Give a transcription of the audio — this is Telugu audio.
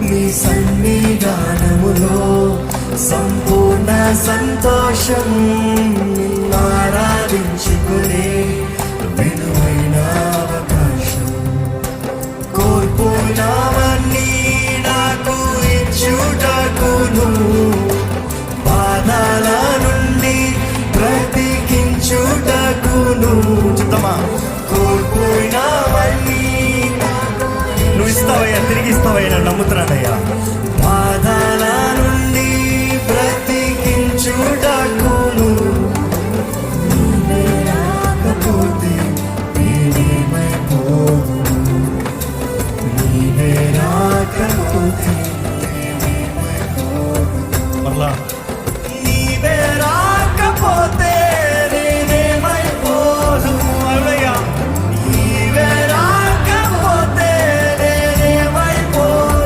నీ సన్నిధానములో సంపూర్ణ సంతోషం, ఆరాధించుకునే విలువైన అవకాశం. కోల్పోయినవన్నీ నాకు ఇచ్చుటకును, బాధల నుండి బ్రతికించుటకును. చిత్తమా? కోల్పోయినవన్నీ నువ్వు ఇస్తావయ్యా, తిరిగి ఇస్తావయ్యా, నమ్ముతున్నాను.